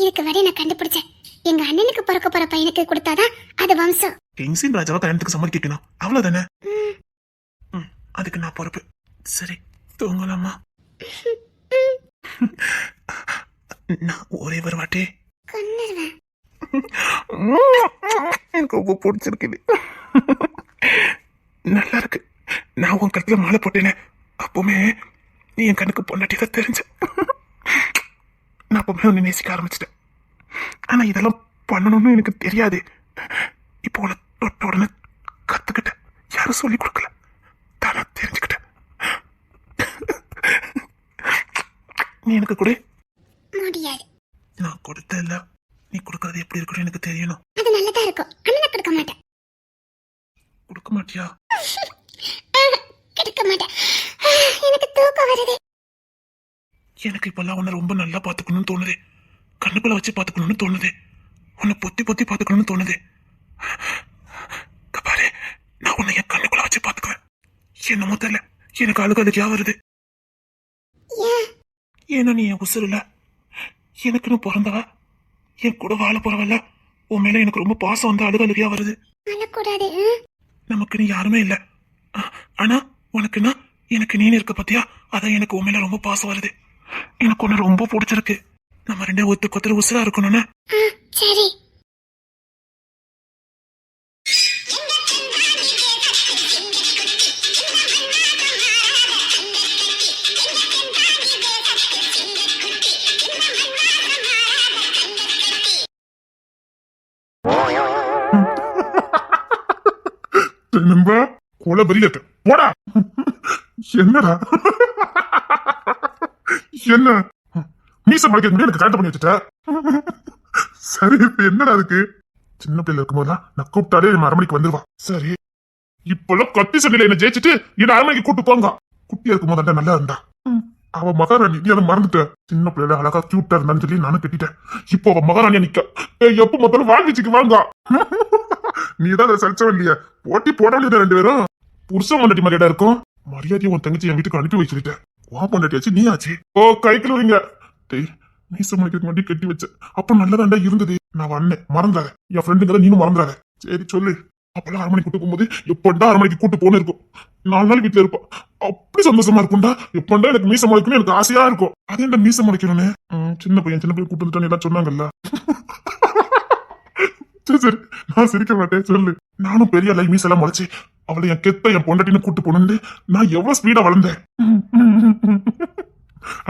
இதுக்கு வரை நான் கண்டுபிடிச்சேன். எங்க அண்ணனுக்கு பிறக்க போற பையனுக்கு கொடுத்தாதான் அது வம்சம். கிங்ஸின் ராஜாவை கல்யாணத்துக்கு சம்மதிக்கணும், அவ்வளவுதானே? அதுக்கு நான் பொறுப்பு. சரி, தூங்கலாமா? நான் ஒரே ஒரு வாட்டி கொன்னுருவேன். எனக்கு ரொம்ப பிடிச்சிருக்குது. நல்லா இருக்கு. நான் உன் கழுத்துல மாலை போட்டேனே, அப்பவுமே நீ என் கண்ணுக்கு பொண்டாட்டி தான் தெரிஞ்ச. நான் அப்பவுமே உன்னை நேசிக்க ஆரம்பிச்சிட்டேன். ஆனா இதெல்லாம் பண்ணணும்னு எனக்கு தெரியாது. இப்போ உன்னை தொட்ட உடனே கத்துக்கிட்டேன். யாரும் சொல்லி கொடுக்கல, தானா தெரிஞ்சுக்கிட்டேன். நீ எனக்கு கொடு. முடியாது. நான் கொடுத்த இல்ல, நீ கொடுக்கறது எப்படி இருக்குன்னு எனக்கு தெரியணும். அது நல்லதா இருக்கும். அண்ணனை கொடுக்க மாட்டேன். கொடுக்க மாட்டியா? கொடுக்க மாட்டேன். எனக்கு தூக்கம் வருது. எனக்கு இப்பெல்லாம் உன்னை ரொம்ப நல்லா பாத்துக்கணும்னு தோணுது. கண்ணுக்குள்ள வச்சு பாத்துக்கணும்னு தோணுது. உன்னை பொத்தி பொத்தி பாத்துக்கணும்னு தோணுது. பாரு, நான் உன்னை என் கண்ணுக்குள்ள வச்சு பாத்துக்குவேன். என்னமோ தெரியல, எனக்கு அழுகழுகியா வருது. ஏன்னா நீ என் உசுறு இல்ல, எனக்குன்னு பிறந்தவ, என் கூட வாழ போறவல்ல. உன் மேல எனக்கு ரொம்ப பாசம் வந்து அழுகழுகியா வருது. அழக்கூடாது. நமக்குன்னு யாருமே இல்ல, ஆனா உனக்குன்னா எனக்கு நீ இருக்க பத்தியா, அதான் எனக்கு உன் மேல ரொம்ப பாசம் வருது. எனக்கு ஒண்ணு ரொம்ப பிடிச்சிருக்கு. நம்ம ரெண்டே ஒத்துக்கொத்தர் உசுரா இருக்கணும்னு. சரி. நண்பா, கொலை வெளியில இருக்கு, போடா. என்னடா என்ன மீச மலைக்க எனக்கு கரெக்ட் பண்ணி வச்சுட்ட. சரி, இப்ப என்னடா அதுக்கு? சின்ன பிள்ளைல இருக்கும்போதுதான் நான் கூப்பிட்டாலே என் அரமணிக்கு வந்துருவா. சரி, இப்பெல்லாம் கத்தி சண்டையில என்ன ஜெயிச்சுட்டு என்ன அரமணிக்கு கூட்டு போங்க. குட்டியா இருக்கும் போது நல்லா இருந்தா அவ மகாராணி, நீ அதை மறந்துட்ட. சின்ன பிள்ளைல அழகா கியூட்டா இருந்தான்னு சொல்லி நானும் கட்டிட்டேன். இப்போ அவ மகாராணியா நிக்க. எப்ப மொத்தம் வாழ்விச்சுக்கு வாங்க. நீ தான் அதை சரிச்சவன் இல்லையா? போட்டி போட வேண்டியது ரெண்டு பேரும். புருஷன் பொண்டாட்டி மாதிரியா இருக்கும். மரியாதையை உன் தங்கச்சி என் வீட்டுக்கு அனுப்பி வச்சுட்டேன். வா பொண்டாட்டியாச்சு, நீ ஆச்சு. ஓ, கைக்குள்ள வைங்க. மீச மணிக்கு முன்னாடி கட்டி வச்ச அப்ப நல்லதாண்டா இருந்தது. நான் வந்தேன், மறந்துடாத. என் ஃப்ரெண்டுங்க நீனும் மறந்துடாத. சரி சொல்லு. அப்பெல்லாம் அரமணிக்கு கூட்டு போகும்போது எப்பண்டா அரமணிக்கு கூட்டு போன இருக்கும். 4 நாள் வீட்டுல இருப்பா. அப்படி சந்தோஷமா இருக்கும்டா. எப்பண்டா எனக்கு மீச முளைக்கணும் எனக்கு ஆசையா இருக்கும். அதே மீச முளைக்கணும்னு சின்ன பையன் கூட்டு வந்துட்டான்னு எல்லாம் சொன்னாங்கல்ல. சரி சரி, நான் சிரிக்க மாட்டேன், சொல்லு. நானும் பெரிய லை மீசெல்லாம் முளைச்சு அவளை என் கெத்த என் பொண்டாட்டின்னு கூட்டு போனேன்னு நான் எவ்வளவு ஸ்பீடா வளர்ந்தேன்.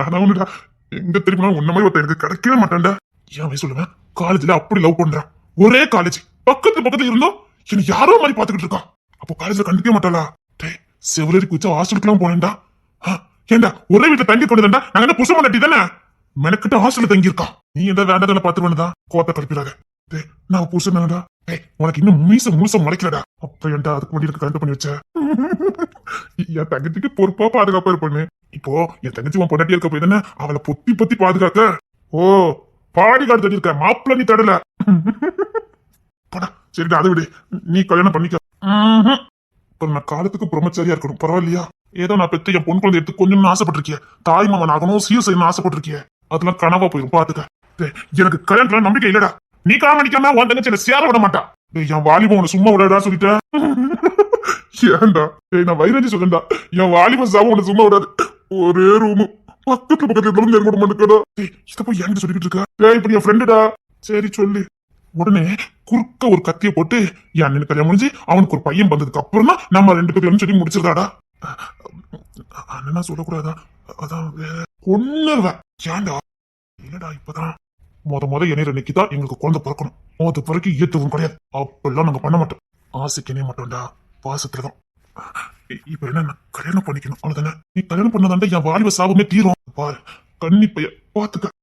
ஆனா ஒண்ணுடா, எங்க தெரியுமா உன்ன மாதிரி ஒருத்தன் எனக்கு கிடைக்கவே மாட்டேன்டா. ஏன் வயசு சொல்லுவேன், காலேஜ்ல அப்படி லவ் பண்றான். ஒரே காலேஜ், பக்கத்துல இருந்தோம். என்ன யாரோ மாதிரி பாத்துக்கிட்டு இருக்கான். அப்போ காலேஜ்ல கண்டிக்க மாட்டாளா? செவரேறி குச்சா ஹாஸ்டலுக்குலாம் போனேன்டா. ஏண்டா ஒரே வீட்டுல தங்கி கொண்டுதான்டா. நாங்க என்ன புருஷ மாட்டி தானே, மெனக்கிட்ட ஹாஸ்டல்ல தங்கி இருக்கான். நீ என்ன வேண்டாம் பாத்துருவேன்டா. கோத்த கழிப்பிடாத. நான் புருஷன்டா. உனக்கு இன்னும் முழுசம் முளைக்கலடா. அப்ப ஏன்டா அதுக்கு முன்னாடி எனக்கு கரெக்ட் பண்ணி வச்ச? என் தங்கச்சிக்கு பொறுப்பா பாதுகாப்பா இருப்பேன்னு. இப்போ என் தங்கச்சி உன் பொண்டாட்டி இருக்க போய் தானே அவளை பொத்தி பொத்தி பாதுகாக்க. ஓ, பாடி கார்டு தட்டி இருக்க மாப்பிள்ள நீ தடல. போடா, சரிடா, அதை விடு. நீ கல்யாணம் பண்ணிக்க. இப்ப நான் காலத்துக்கு பிரம்மச்சாரியா இருக்கணும், பரவாயில்லையா? ஏதோ நான் பெத்த என் பொன் குழந்தை எடுத்து கொஞ்சம் ஆசைப்பட்டிருக்கிய. தாய் மாமன் ஆகணும், சீர் செய்யணும் ஆசைப்பட்டிருக்கிய. அதெல்லாம் கனவா போயிடும், பாத்துக்க. எனக்கு கல்யாணத்துல நம்பிக்கை இல்லடா. நீ காரணம் அடிக்காம உன் தங்கச்சி என்ன சேர விட மாட்டா. என் வாலிபம் உன சும்மா விடாடா சொல்லிட்டேன். ஏன்டா நான் வைரஞ்சி சொல்லேன்டா. என் வாலிபம் சாவ உன சும்மா விடாது. ஒரே ரூமு பக்கத்துல நெருங்க மாட்டேடா. இத போய் என்கிட்ட சொல்லிட்டு இருக்கா? இப்ப என் ஃப்ரெண்டுடா. சரி சொல்லு. உடனே குறுக்க ஒரு கத்திய போட்டு என் அண்ணனுக்கு கல்யாணம் முடிஞ்சு அவனுக்கு ஒரு பையன் வந்ததுக்கு அப்புறம் தான் நம்ம 2 பேரும் சொல்லி முடிச்சிருக்காடா. அண்ணனா சொல்லக்கூடாதா? அதான் கொன்னுருவேன். ஏன்டா? இல்லடா, இப்பதான் முத இணையர் அன்னைக்குதான் எங்களுக்கு குழந்தை பிறக்கணும். அது பிறகு ஏத்துவும் கிடையாது. அப்பெல்லாம் நாங்க பண்ண மாட்டோம். ஆசைக்கு இணைய மாட்டோம்டா, பாசத்துலதான். இப்ப என்ன, கல்யாணம் பண்ணிக்கணும், அவ்வளவுதானே? நீ கல்யாணம் பண்ணதாண்டா என் வாலிப சாபமே தீரும். பாரு, கண்ணி பைய பாத்துக்க.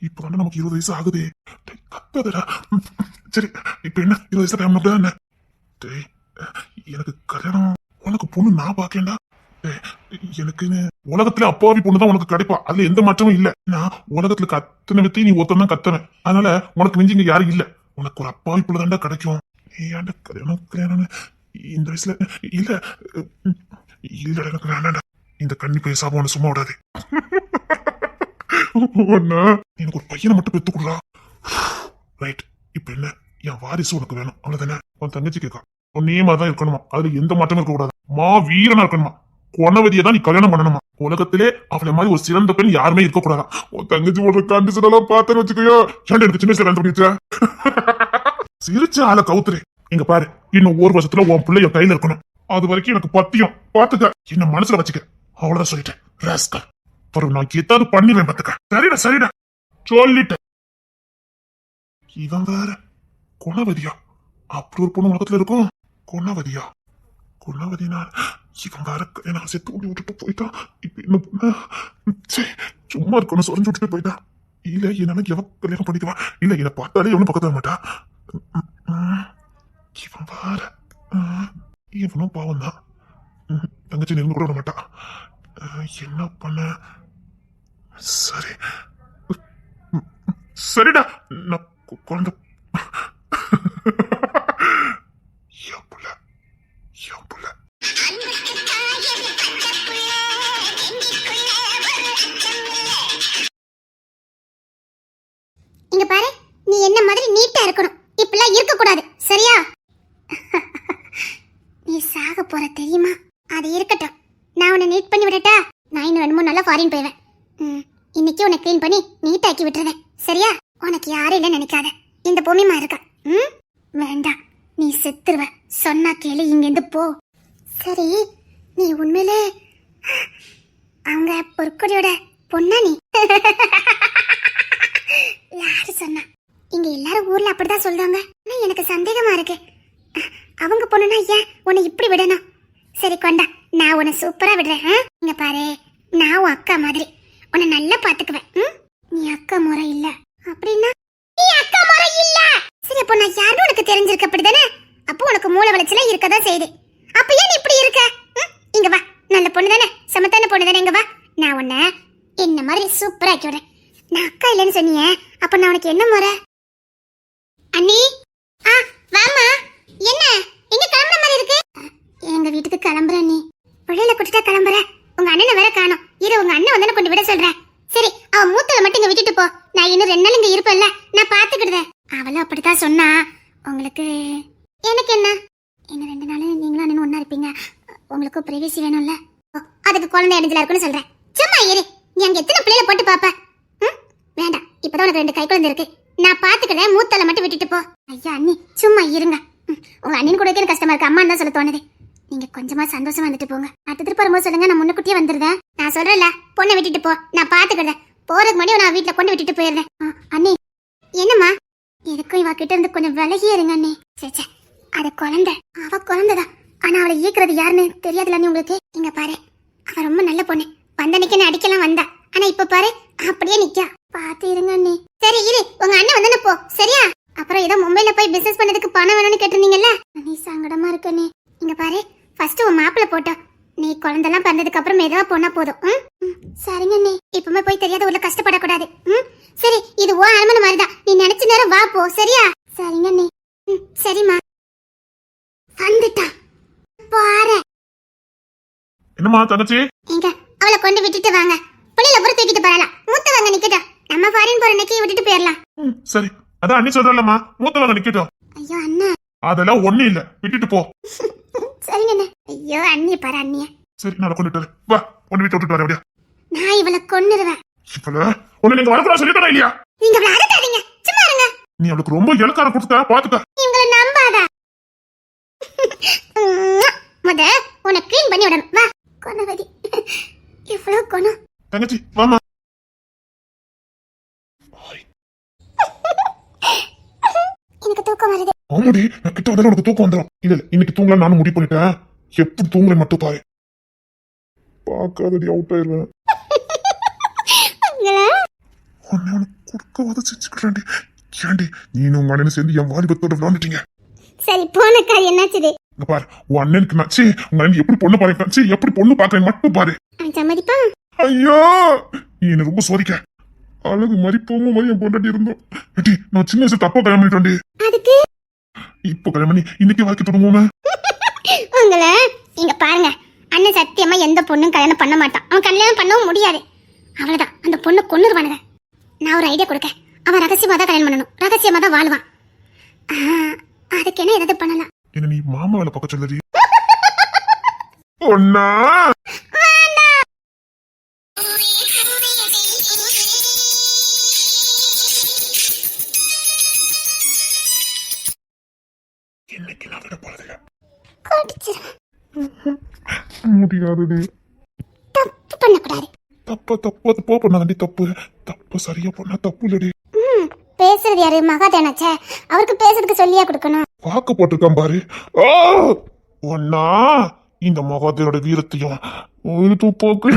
இப்ப வந்து நமக்கு 20 வயசு ஆகுது. கத்தாதடா. சரி, இப்ப என்ன 20 வயசு டைம் என்ன? எனக்கு கல்யாணம், உனக்கு பொண்ணு நான் பாக்கேன்டா. எனக்குன்னு உலகத்துல அப்பாவி பொண்ணுதான் உனக்கு கிடைப்பா. அதுல எந்த மாற்றமும் இல்ல. நான் உலகத்துல கத்தனை வித்தி நீ ஒருத்தன் கத்தவன். அதனால உனக்கு மிஞ்சி இங்க யாரும் இல்ல. உனக்கு ஒரு அப்பாவி பொண்ணுதாண்டா கிடைக்கும். நீ ஏன்டா கல்யாணம் இந்த வயசுல? இல்ல இல்ல, எனக்கு வேண்டாண்டா. இந்த கண்ணி பைய சாபம் ஒண்ணு சும்மா விடாது. எனக்கு ஒரு பையனை மட்டும் பெத்து கொடுறா. ரைட், இப்ப என்ன, என் வாரிசு உனக்கு வேணும், அவ்வளவுதானே? உன் தங்கச்சி கேட்கா. உன்னே மாதிரிதான் இருக்கணுமா, அதுல எந்த மாற்றமும் இருக்க கூடாது. வீரனா இருக்கணுமா, குணவதியை தான் நீ கல்யாணம் பண்ணணுமா. உலகத்திலே அவளை மாதிரி ஒரு சிறந்த பெண் யாருமே இருக்க கூடாதா. உன் தங்கச்சி ஒரு கண்டிஷன் எல்லாம் பார்த்தேன்னு வச்சுக்கோயோ. எனக்கு சின்ன வயசுல கல்யாணம் பண்ணி சிரிச்ச ஆளை கவுத்துரு. இங்க பாரு, இன்னும் ஒரு வருஷத்துல உன் பிள்ளைய கையில இருக்கணும். அது வரைக்கும் எனக்கு பத்தியம் பாத்துக்க. என்ன மனசுல வச்சுக்க. அவ்வளவுதான் சொல்லிட்டேன். ராஸ்கல். பிறகு நான் ஏதாவது பண்ணிடுறேன் பாத்துக்க. சரிடா சரிடா சொல்லிட்டேன். இவன் வேற குணவதியா? அப்படி ஒரு பொண்ணு உலகத்துல இருக்கும். குணவதியா? குணவதினா இவன் வேற நான் செத்து ஓடி விட்டுட்டு போயிட்டான். இப்ப என்ன பொண்ணு சும்மா இருக்கணும் சொரிஞ்சு விட்டுட்டு போயிட்டான். இல்ல என்னால எவன் கல்யாணம் பண்ணிக்குவான். இல்ல என்னை பார்த்தாலே எவனும் பக்கத்துல வர மாட்டான். இவன் வேற இவனும் பாவம் தான். தங்கச்சி நெருங்க கூட விட மாட்டான். என்ன பண்ண? சரி சரிடா. நான் குழந்தை என் புள்ள என் புள்ள. இங்க பாரு, நீ என்ன மாதிரி நீட்டா இருக்கணும். இப்பெல்லாம் இருக்க கூடாது, சரியா? நீ சாக போற தெரியுமா? அது இருக்கட்டும், நான் உன்னை நீட் பண்ணி விடட்டா? நான் இன்னும் 2-3 நாளா ஃபாரின் போயிடுவேன். இன்னைக்கு உன்னை க்ளீன் பண்ணி நீட்டாக்கி விட்டுறேன், சரியா? உனக்கு யாரும் இல்லைன்னு நினைக்காத. இந்த பொம்மிமா இருக்கா. வேண்டாம், நீ செத்துருவ. சொன்னா கேளு, இங்கிருந்து போ. சரி, நீ உண்மையிலே அவங்க பொற்கொடியோட பொண்ணா? நீ யாரு சொன்னா? இங்க எல்லாரும் ஊர்ல அப்படிதான் சொல்றாங்க. ஆனா எனக்கு சந்தேகமா இருக்கு. அவங்க பொண்ணுனா ஏன் உன்னை இப்படி விடணும்? சரி கொண்டா, நான் உன்னை சூப்பரா விடுறேன். இங்க பாரு, நான் உன் அக்கா மாதிரி உன்னை நல்லா பாத்துக்குவேன். நீ அக்கா முறை இல்ல அப்படின்னா? நீ அக்கா முறை இல்ல. சரி, அப்போ நான் யாருன்னு உனக்கு தெரிஞ்சிருக்க அப்படிதானே? அப்போ உனக்கு மூளை வளர்ச்சில இருக்கதான் செய்யுது. அப்ப ஏன் நீ இப்படி இருக்க? இங்க வா, நல்ல பொண்ணு தானே, சமத்தான பொண்ணு தானே. இங்க வா, நான் உன்னை என்ன மாதிரி சூப்பரா ஆக்கி விடுறேன். நான் அக்கா இல்லைன்னு சொன்னியே, அப்ப நான் உனக்கு என்ன முறை? அண்ணி, வாமா. என்ன எங்க கிளம்புற மாதிரி இருக்கு? எங்க வீட்டுக்கு கிளம்புறேன். நீ வெளியில கூட்டிட்டா கிளம்புற? உங்க அண்ணனை வேற காணோம். இரு, உங்க அண்ணன் வந்தானே கொண்டு விட சொல்றேன். சரி, அவன் மூத்தல மட்டும் இங்க விட்டுட்டு போ. நான் இன்னும் 2 நாள் இங்க இருப்பேன்ல, நான் பாத்துக்கிடுறேன். அவளும் அப்படித்தான் சொன்னா. உங்களுக்கு எனக்கு என்ன? இன்னும் 2 நாள் நீங்களும் அண்ணனும் ஒன்னா இருப்பீங்க. உங்களுக்கு பிரைவசி வேணும்ல. அதுக்கு குழந்தை அடைஞ்சலா இருக்குன்னு சொல்றேன். சும்மா இரு. நீ அங்க எத்தனை பிள்ளைல போட்டு பாப்ப? வேண்டாம், இப்பதான் உனக்கு 2 கை குழந்தை இருக்கு. நான் பாத்துக்கிறேன். மூத்தல மட்டும் விட்டுட்டு போ. ஐயா அண்ணி, சும்மா இருங்க. உங்க அண்ணன் கூட எனக்கு கஷ்டமா இருக்கு. அம்மா தான் சொல்ல தோணுது. நீங்க கொஞ்சமா சந்தோஷமா வந்துட்டு போங்க. அடுத்த திருப்பி வரும்போது சொல்லுங்க, நான் முன்னக்கூட்டியே வந்துருந்தேன். நான் சொல்றேன்ல, பொண்ணை விட்டுட்டு போ, நான் பாத்துக்கிறேன். போறதுக்கு முன்னாடி நான் வீட்டுல கொண்டு விட்டுட்டு போயிடுறேன். அண்ணி. என்னம்மா? எதுக்கும் இவ கிட்ட இருந்து கொஞ்சம் விலகி இருங்க அண்ணி. சே, அது குழந்தை. அவ குழந்தைதான். ஆனா அவளை ஈக்குறது யாருன்னு தெரியாதுல நீ உங்களுக்கு. இங்க பாரு, அவ ரொம்ப நல்ல பொண்ணு. வந்தன்னைக்கு என்ன அடிக்கலாம் வந்தா. ஆனா இப்ப பாரு, அப்படியே நிக்கா. பாத்து இருங்க அண்ணி. சரி இரு, உங்க அண்ணன் வந்தானே போ, சரியா? அப்புறம் ஏதோ மும்பைல போய் பிசினஸ் பண்ணதுக்கு பணம் வேணும்னு கேட்டிருந்தீங்கல்ல. நீ சங்கடமா இருக்க நீ. இங்க பாரு, ஃபர்ஸ்ட் உன் மாப்பிள்ள போட்டோ. நீ குழந்தைலாம் பிறந்ததுக்கு அப்புறம் மெதுவா போனா போதும். சரிங்க அண்ணி. இப்பவுமே போய் தெரியாத ஊர்ல கஷ்டப்படக்கூடாது. சரி, இது ஓ அரமனை மாதிரிதான். நீ நினைச்ச நேரம் வா போ, சரியா? சரிங்க அண்ணி. சரிம்மா. வந்துட்டா பாரு. என்னம்மா தங்கச்சி? எங்க அவளை கொண்டு விட்டுட்டு வாங்க. புள்ளையில புற தூக்கிட்டு போறலாம். மூத்தவங்க நிக்கட்டும். நம்ம ஃபாரின் போற அன்னைக்கு விட்டுட்டு போயிடலாம். சரி, அதான் அண்ணி சொல்றலம்மா, மூத்தவங்க நிக்கட்டும். ஐயோ அண்ணா, அதெல்லாம் ஒண்ணு இல்ல, விட்டுட்டு போ. சரிங்க அண்ணா. ஐயோ அண்ணி பாரு, அண்ணிய. சரி, நான் கொண்டுட்டு வரேன். வா, ஒன்னு வீட்டு விட்டுட்டு வரேன். அப்படியா? நான் இவளை கொன்னுருவேன். இவள உன்னை நீங்க வரக்கூடாது சொல்லிட்டா இல்லையா? நீங்க அவளை அடக்காதீங்க, சும்மா இருங்க. நீ அவளுக்கு ரொம்ப இலக்காரம் கொடுத்த பாத்துக்க. இவங்களை நம்பாத. முத உன்னை க்ளீன் பண்ணி விடணும். வா குணவதி. இவ்வளவு குணம். தங்கச்சி வாமா. எனக்கு தூக்கம் வருது. ஆமாடி, நான் கிட்ட வந்தாலும் உனக்கு தூக்கம் வந்துடும். இல்ல இன்னைக்கு தூங்கலாம் நானும் முடிவு பண்ணிட்டேன். எப்படி தூங்குறேன் மட்டும் பாரு. பாக்காதடி அவுட் ஆயிருவேன். உன்னை உனக்கு கொடுக்கவாத செஞ்சுக்கிறேன்டி. ஏண்டி நீனும் உங்க அண்ணனும் சேர்ந்து என் வாலிபத்தோட விளையாண்டுட்டீங்க. சரி போனக்கா, என்னாச்சுது? இங்க பாரு, உன் அண்ணனுக்கு நச்சு உங்க அண்ணன் எப்படி பொண்ணு பாருச்சு, எப்படி பொண்ணு பாக்குறேன் மட்டும் பாரு. சம்மதிப்பா? ஐயோ, நீ என்ன ரொம்ப சோதிக்க. அழகு மாதிரி பொம்மை மாதிரி என் பொண்டாட்டி இருந்தோம். ஏடி, நான் சின்ன வயசு தப்பா கல்யாணம் பண்ணிட்டேன். அதுக்கு இப்போ கல்யாணம் பண்ணி இன்னைக்கு வாழ்க்கை தொடங்குவோமே. உங்களை இங்க பாருங்க, அண்ணன் சத்தியமா எந்த பொண்ணும் கல்யாணம் பண்ண மாட்டான். அவன் கல்யாணம் பண்ணவும் முடியாது. அவ்வளவுதான், அந்த பொண்ணு கொன்னுருவானுங்க. நான் ஒரு ஐடியா கொடுக்க. அவன் ரகசியமா தான் கல்யாணம் பண்ணணும், ரகசியமா தான் வாழ்வான். அதுக்கு என்ன ஏதாவது பண்ணலாம். என்ன நீ மாமா வேலை பார்க்க சொல்லி ஒன்னா? இன்னைக்கு நான் விட போறதில்ல. கடிச்சிரும். முடியாதுடி. தப்பு பண்ணக்கூடாது. தப்பா பண்ணாதடி. தப்பு சரியா பண்ணா தப்பு இல்லடி. பேசுறது யாரு? மகாதேனாச்சே, அவருக்கு பேசுறதுக்கு சொல்லியா கொடுக்கணும். வாக்கு போட்டிருக்கான் பாரு. ஒன்னா இந்த மகாதேவனோட வீரத்தையும் போக்கு